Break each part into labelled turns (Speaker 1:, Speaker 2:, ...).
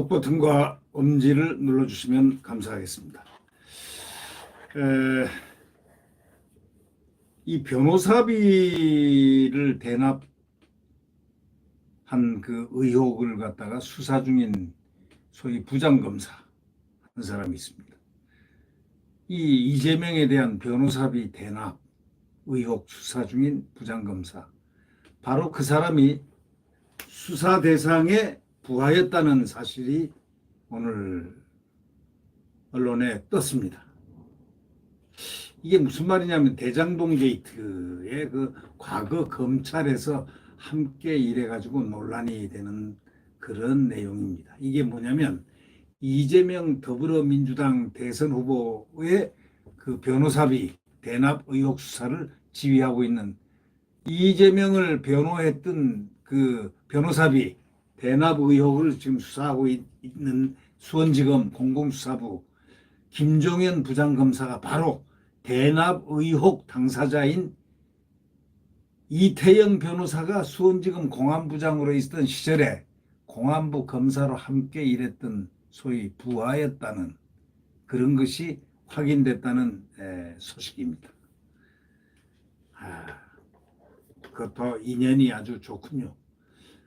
Speaker 1: 버튼과 엄지를 눌러주시면 감사하겠습니다. 이 변호사비를 대납한 그 의혹을 갖다가 수사 중인 소위 부장검사 한 사람이 있습니다. 이 이재명에 대한 변호사비 대납 의혹 수사 중인 부장검사, 바로 그 사람이 수사 대상에 부하였다는 사실이 오늘 언론에 떴습니다. 이게 무슨 말이냐면 대장동 게이트의 그 과거 검찰에서 함께 일해가지고 논란이 되는 그런 내용입니다. 이게 뭐냐면 이재명 더불어민주당 대선 후보의 그 변호사비 대납 의혹 수사를 지휘하고 있는, 이재명을 변호했던 그 변호사비 대납 의혹을 지금 수사하고 있는 수원지검 공공수사부 김종현 부장검사가 바로 대납 의혹 당사자인 이태영 변호사가 수원지검 공안부장으로 있었던 시절에 공안부 검사로 함께 일했던 소위 부하였다는 그런 것이 확인됐다는 소식입니다. 그것도 인연이 아주 좋군요.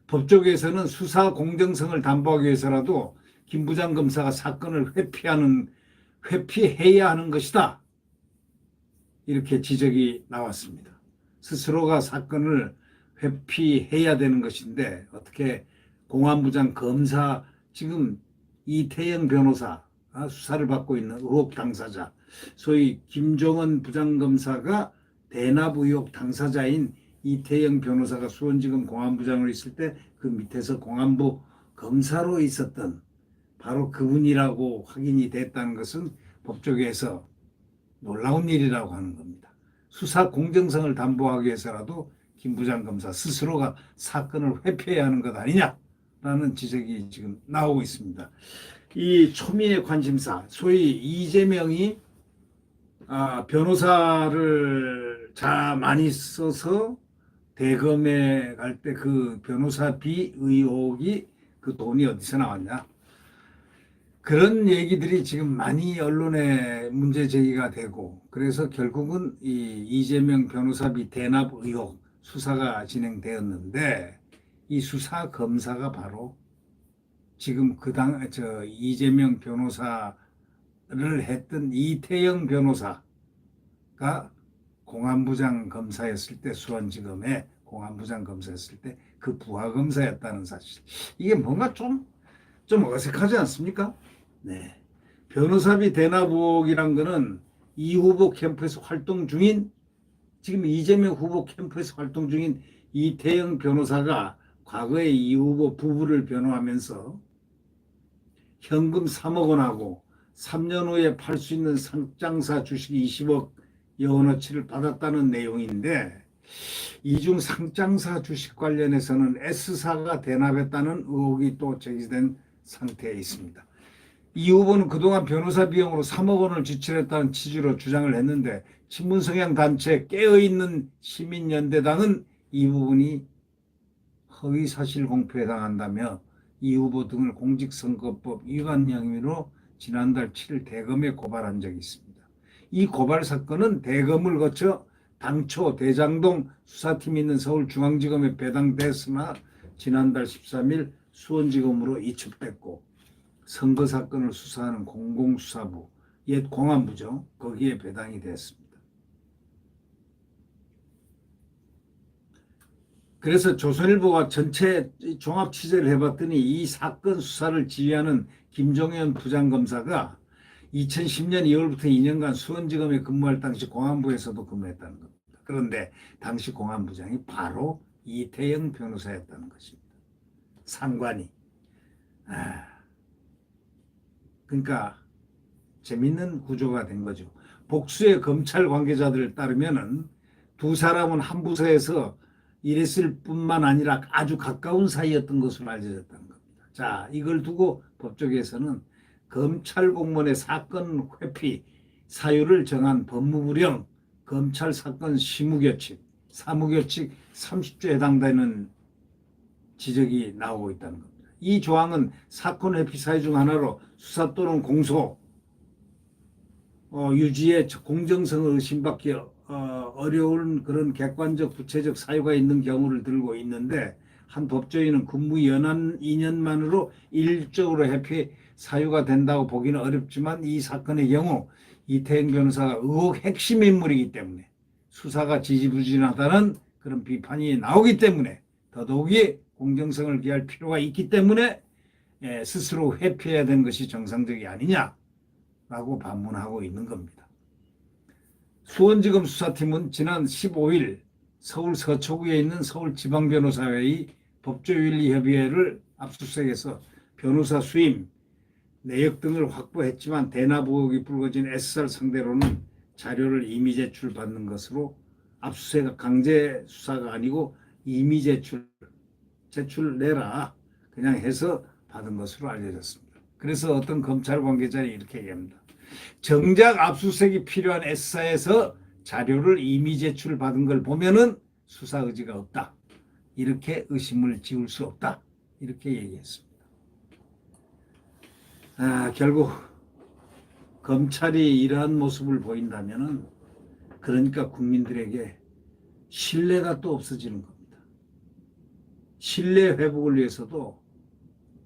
Speaker 1: 법조계에서는 수사 공정성을 담보하기 위해서라도 김 부장검사가 사건을 회피해야 하는 것이다, 이렇게 지적이 나왔습니다. 스스로가 사건을 회피해야 되는 것인데 어떻게 공안부장 검사, 지금 이태영 변호사 수사를 받고 있는 의혹 당사자 소위 김종원 부장검사가 대납 의혹 당사자인 이태영 변호사가 수원지검 공안부장으로 있을 때 그 밑에서 공안부 검사로 있었던 바로 그분이라고 확인이 됐다는 것은 법조계에서 놀라운 일이라고 하는 겁니다. 수사 공정성을 담보하기 위해서라도 김 부장검사 스스로가 사건을 회피해야 하는 것 아니냐라는 지적이 지금 나오고 있습니다. 이 초미의 관심사, 소위 이재명이 변호사를 많이 써서 대검에 갈 때 그 변호사비 의혹이 그 돈이 어디서 나왔냐, 그런 얘기들이 지금 많이 언론에 문제 제기가 되고, 그래서 결국은 이 이재명 변호사비 대납 의혹 수사가 진행되었는데, 이 수사 검사가 바로 지금 이재명 변호사를 했던 이태영 변호사가 공안부장 검사였을 때, 수원지검에 공안부장 검사였을 때 그 부하 검사였다는 사실, 이게 뭔가 좀 어색하지 않습니까? 네. 변호사비 대납 의혹이란 거는 이 후보 캠프에서 활동 중인, 지금 이재명 후보 캠프에서 활동 중인 이태영 변호사가 과거에 이 후보 부부를 변호하면서 현금 3억 원하고 3년 후에 팔 수 있는 상장사 주식 20억 여원어치를 받았다는 내용인데, 이중 상장사 주식 관련해서는 S사가 대납했다는 의혹이 또 제기된 상태에 있습니다. 이 후보는 그동안 변호사 비용으로 3억 원을 지출했다는 취지로 주장을 했는데, 친문성향 단체 깨어있는 시민연대당은 이 부분이 허위사실 공표에 해당한다며 이 후보 등을 공직선거법 위반 혐의로 지난달 7일 대검에 고발한 적이 있습니다. 이 고발 사건은 대검을 거쳐 당초 대장동 수사팀이 있는 서울중앙지검에 배당됐으나 지난달 13일 수원지검으로 이첩됐고, 선거사건을 수사하는 공공수사부, 옛 공안부죠, 거기에 배당이 됐습니다. 그래서 조선일보가 전체 종합 취재를 해봤더니 이 사건 수사를 지휘하는 김종현 부장검사가 2010년 2월부터 2년간 수원지검에 근무할 당시 공안부에서도 근무했다는 겁니다. 그런데 당시 공안부장이 바로 이태영 변호사였다는 것입니다. 상관이. 그러니까 재밌는 구조가 된 거죠. 복수의 검찰 관계자들을 따르면은 두 사람은 한 부서에서 일했을 뿐만 아니라 아주 가까운 사이였던 것으로 알려졌다는 겁니다. 자, 이걸 두고 법조계에서는 검찰 공무원의 사건 회피 사유를 정한 법무부령 검찰 사건 심의규칙, 사무규칙 30조에 해당되는 지적이 나오고 있다는 겁니다. 이 조항은 사건 회피 사유 중 하나로 수사 또는 공소 유지의 공정성을 의심받기 어려운 그런 객관적 구체적 사유가 있는 경우를 들고 있는데, 한 법조인은 근무 연한 2년만으로 일적으로 회피 사유가 된다고 보기는 어렵지만, 이 사건의 경우 이태영 변호사가 의혹 핵심 인물이기 때문에 수사가 지지부진하다는 그런 비판이 나오기 때문에 더더욱이 공정성을 기할 필요가 있기 때문에 스스로 회피해야 되는 것이 정상적이 아니냐라고 반문하고 있는 겁니다. 수원지검 수사팀은 지난 15일 서울 서초구에 있는 서울지방변호사회의 법조윤리협의회를 압수수색해서 변호사 수임, 내역 등을 확보했지만 대납 의혹이 불거진 S사를 상대로는 자료를 임의 제출받는 것으로, 압수수색 강제 수사가 아니고 임의 제출 내라 그냥 해서 받은 것으로 알려졌습니다. 그래서 어떤 검찰 관계자는 이렇게 얘기합니다. 정작 압수수색이 필요한 S사에서 자료를 임의 제출받은 걸 보면은 수사 의지가 없다, 이렇게 의심을 지울 수 없다, 이렇게 얘기했습니다. 결국 검찰이 이러한 모습을 보인다면은, 그러니까 국민들에게 신뢰가 또 없어지는 겁니다. 신뢰 회복을 위해서도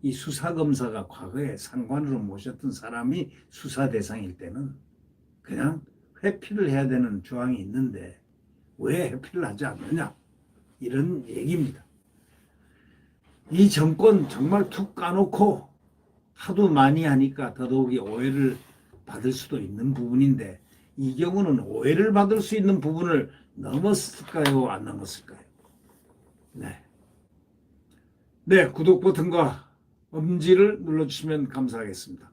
Speaker 1: 이 수사검사가 과거에 상관으로 모셨던 사람이 수사 대상일 때는 그냥 회피를 해야 되는 조항이 있는데 왜 회피를 하지 않느냐, 이런 얘기입니다. 이 정권 정말 툭 까놓고 하도 많이 하니까 더더욱이 오해를 받을 수도 있는 부분인데, 이 경우는 오해를 받을 수 있는 부분을 넘었을까요, 안 넘었을까요? 네, 구독 버튼과 엄지를 눌러주시면 감사하겠습니다.